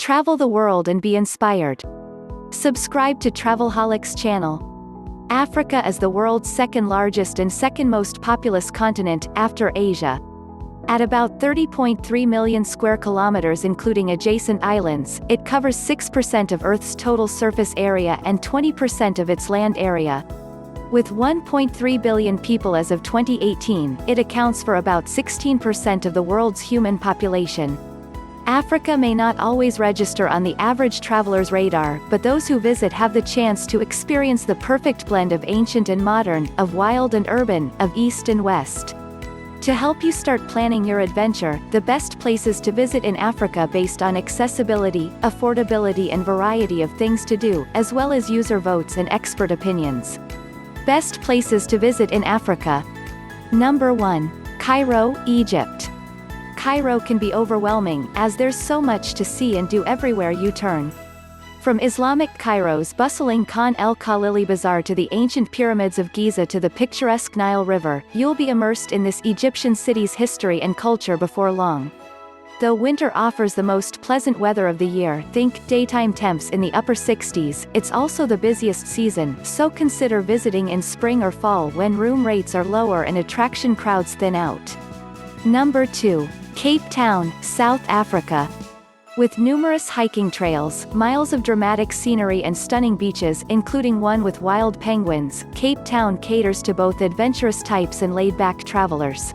Travel the world and be inspired. Subscribe to Travelholics channel. Africa is the world's second largest and second most populous continent, after Asia. At about 30.3 million square kilometers including adjacent islands, it covers 6% of Earth's total surface area and 20% of its land area. With 1.3 billion people as of 2018, it accounts for about 16% of the world's human population. Africa may not always register on the average traveler's radar, but those who visit have the chance to experience the perfect blend of ancient and modern, of wild and urban, of east and west. To help you start planning your adventure, the best places to visit in Africa based on accessibility, affordability and variety of things to do, as well as user votes and expert opinions. Best places to visit in Africa. Number 1. Cairo, Egypt. Cairo can be overwhelming, as there's so much to see and do everywhere you turn. From Islamic Cairo's bustling Khan el-Khalili Bazaar to the ancient pyramids of Giza to the picturesque Nile River, you'll be immersed in this Egyptian city's history and culture before long. Though winter offers the most pleasant weather of the year, think daytime temps in the upper 60s, it's also the busiest season, so consider visiting in spring or fall when room rates are lower and attraction crowds thin out. Number 2. Cape Town, South Africa. With numerous hiking trails, miles of dramatic scenery and stunning beaches, including one with wild penguins, Cape Town caters to both adventurous types and laid-back travelers.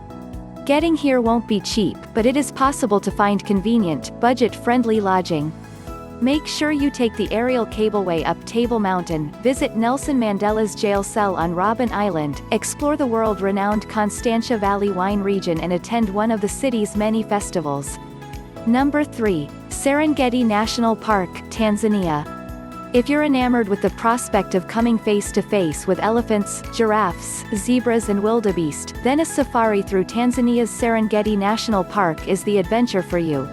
Getting here won't be cheap, but it is possible to find convenient, budget-friendly lodging. Make sure you take the aerial cableway up Table Mountain, visit Nelson Mandela's jail cell on Robben Island, explore the world-renowned Constantia Valley wine region and attend one of the city's many festivals. Number 3. Serengeti National Park, Tanzania. If you're enamored with the prospect of coming face-to-face with elephants, giraffes, zebras and wildebeest, then a safari through Tanzania's Serengeti National Park is the adventure for you.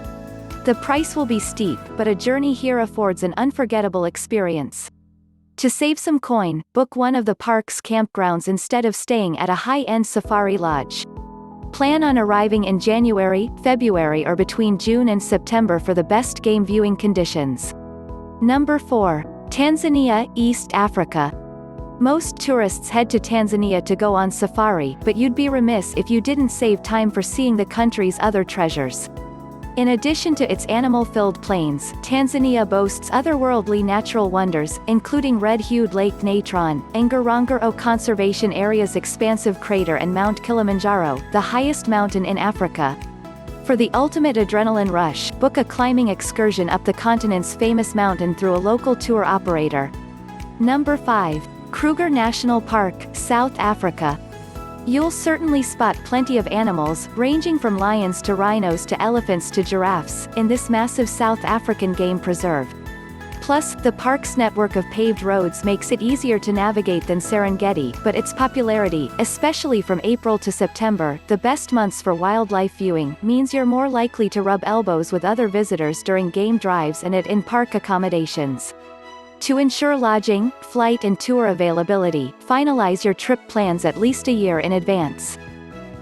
The price will be steep, but a journey here affords an unforgettable experience. To save some coin, book one of the park's campgrounds instead of staying at a high-end safari lodge. Plan on arriving in January, February or between June and September for the best game viewing conditions. Number 4. Tanzania, East Africa. Most tourists head to Tanzania to go on safari, but you'd be remiss if you didn't save time for seeing the country's other treasures. In addition to its animal-filled plains, Tanzania boasts otherworldly natural wonders, including red-hued Lake Natron, Ngorongoro Conservation Area's expansive crater and Mount Kilimanjaro, the highest mountain in Africa. For the ultimate adrenaline rush, book a climbing excursion up the continent's famous mountain through a local tour operator. Number 5. Kruger National Park, South Africa. You'll certainly spot plenty of animals, ranging from lions to rhinos to elephants to giraffes, in this massive South African game preserve. Plus, the park's network of paved roads makes it easier to navigate than Serengeti, but its popularity, especially from April to September, the best months for wildlife viewing, means you're more likely to rub elbows with other visitors during game drives and at in-park accommodations. To ensure lodging, flight and tour availability, finalize your trip plans at least a year in advance.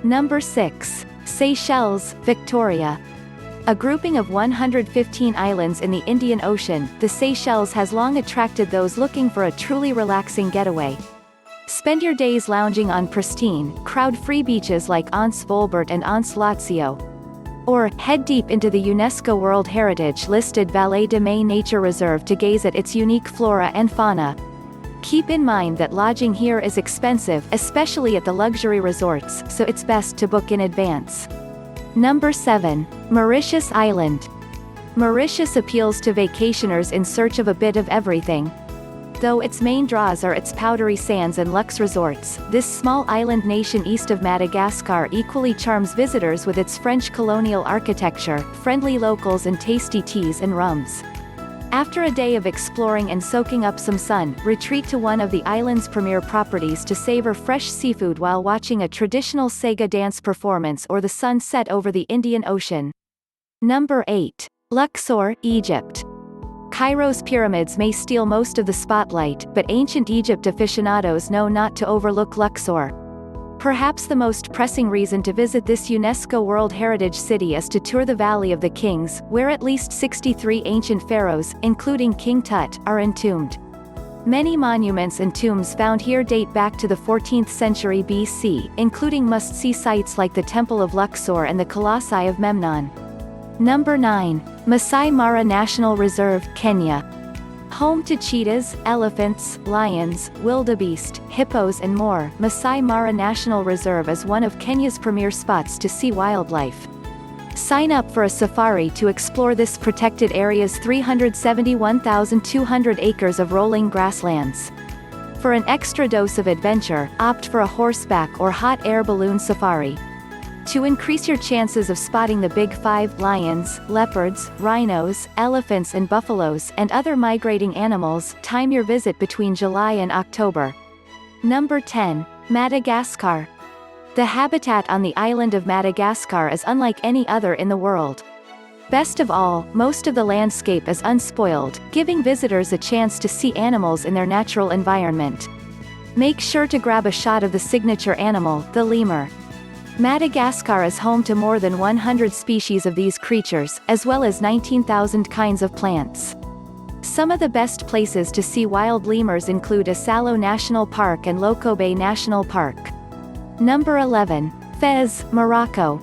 Number 6. Seychelles, Victoria. A grouping of 115 islands in the Indian Ocean, the Seychelles has long attracted those looking for a truly relaxing getaway. Spend your days lounging on pristine, crowd-free beaches like Anse Volbert and Anse Lazio. Or, head deep into the UNESCO World Heritage-listed Vallée de Mai Nature Reserve to gaze at its unique flora and fauna. Keep in mind that lodging here is expensive, especially at the luxury resorts, so it's best to book in advance. Number 7. Mauritius Island. Mauritius appeals to vacationers in search of a bit of everything. Though its main draws are its powdery sands and luxe resorts, this small island nation east of Madagascar equally charms visitors with its French colonial architecture, friendly locals and tasty teas and rums. After a day of exploring and soaking up some sun, retreat to one of the island's premier properties to savor fresh seafood while watching a traditional Sega dance performance or the sun set over the Indian Ocean. Number 8. Luxor, Egypt. Cairo's pyramids may steal most of the spotlight, but ancient Egypt aficionados know not to overlook Luxor. Perhaps the most pressing reason to visit this UNESCO World Heritage City is to tour the Valley of the Kings, where at least 63 ancient pharaohs, including King Tut, are entombed. Many monuments and tombs found here date back to the 14th century BC, including must-see sites like the Temple of Luxor and the Colossi of Memnon. Number 9. Masai Mara National Reserve, Kenya. Home to cheetahs, elephants, lions, wildebeest, hippos and more, Masai Mara National Reserve is one of Kenya's premier spots to see wildlife. Sign up for a safari to explore this protected area's 371,200 acres of rolling grasslands. For an extra dose of adventure, opt for a horseback or hot air balloon safari. To increase your chances of spotting the Big Five, lions, leopards, rhinos, elephants and buffaloes and other migrating animals, time your visit between July and October. Number 10. Madagascar. The habitat on the island of Madagascar is unlike any other in the world. Best of all, most of the landscape is unspoiled, giving visitors a chance to see animals in their natural environment. Make sure to grab a shot of the signature animal, the lemur. Madagascar is home to more than 100 species of these creatures, as well as 19,000 kinds of plants. Some of the best places to see wild lemurs include Asalo National Park and Lokobe National Park. Number 11. Fez, Morocco.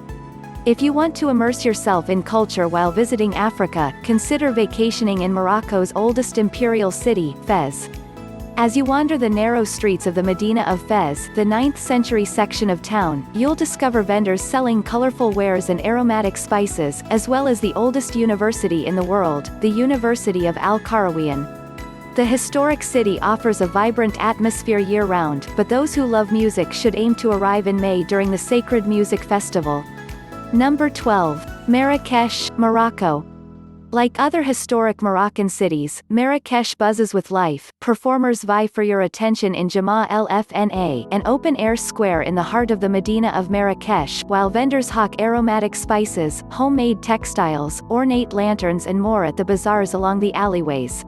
If you want to immerse yourself in culture while visiting Africa, consider vacationing in Morocco's oldest imperial city, Fez. As you wander the narrow streets of the Medina of Fez, the 9th-century section of town, you'll discover vendors selling colorful wares and aromatic spices, as well as the oldest university in the world, the University of Al-Qarawiyyin. The historic city offers a vibrant atmosphere year-round, but those who love music should aim to arrive in May during the Sacred Music Festival. Number 12. Marrakesh, Morocco. Like other historic Moroccan cities, Marrakesh buzzes with life. Performers vie for your attention in Jama El Fna, an open-air square in the heart of the Medina of Marrakesh, while vendors hawk aromatic spices, homemade textiles, ornate lanterns and more at the bazaars along the alleyways.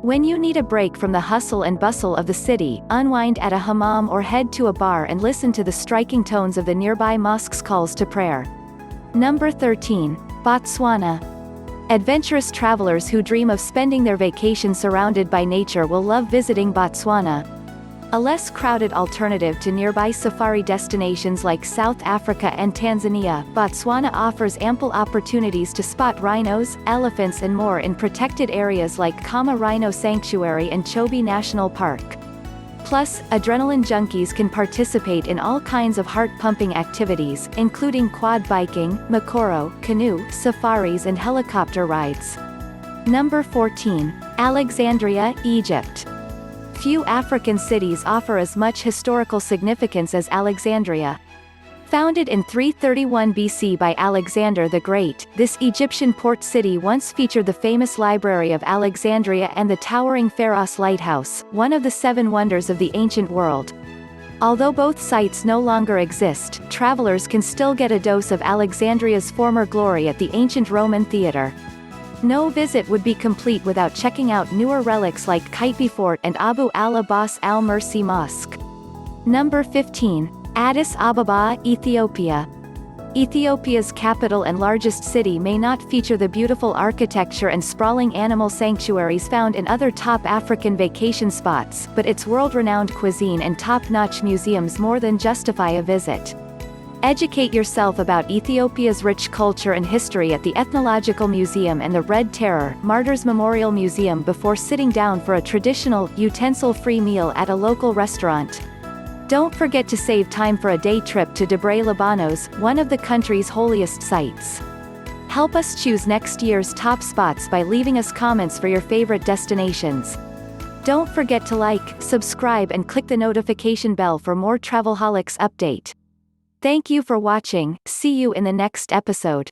When you need a break from the hustle and bustle of the city, unwind at a hammam or head to a bar and listen to the striking tones of the nearby mosque's calls to prayer. Number 13. Botswana. Adventurous travelers who dream of spending their vacation surrounded by nature will love visiting Botswana. A less crowded alternative to nearby safari destinations like South Africa and Tanzania, Botswana offers ample opportunities to spot rhinos, elephants and more in protected areas like Kama Rhino Sanctuary and Chobe National Park. Plus, adrenaline junkies can participate in all kinds of heart-pumping activities, including quad biking, makoro, canoe, safaris and helicopter rides. Number 14. Alexandria, Egypt. Few African cities offer as much historical significance as Alexandria. Founded in 331 BC by Alexander the Great, this Egyptian port city once featured the famous Library of Alexandria and the towering Pharos Lighthouse, one of the 7 wonders of the ancient world. Although both sites no longer exist, travelers can still get a dose of Alexandria's former glory at the ancient Roman theatre. No visit would be complete without checking out newer relics like Kaitbi Fort and Abu al-Abbas al-Mursi Mosque. Number 15. Addis Ababa, Ethiopia. Ethiopia's capital and largest city may not feature the beautiful architecture and sprawling animal sanctuaries found in other top African vacation spots, but its world-renowned cuisine and top-notch museums more than justify a visit. Educate yourself about Ethiopia's rich culture and history at the Ethnological Museum and the Red Terror, Martyrs Memorial Museum before sitting down for a traditional, utensil-free meal at a local restaurant. Don't forget to save time for a day trip to Debre Libanos, one of the country's holiest sites. Help us choose next year's top spots by leaving us comments for your favorite destinations. Don't forget to like, subscribe and click the notification bell for more Travelholics update. Thank you for watching, see you in the next episode.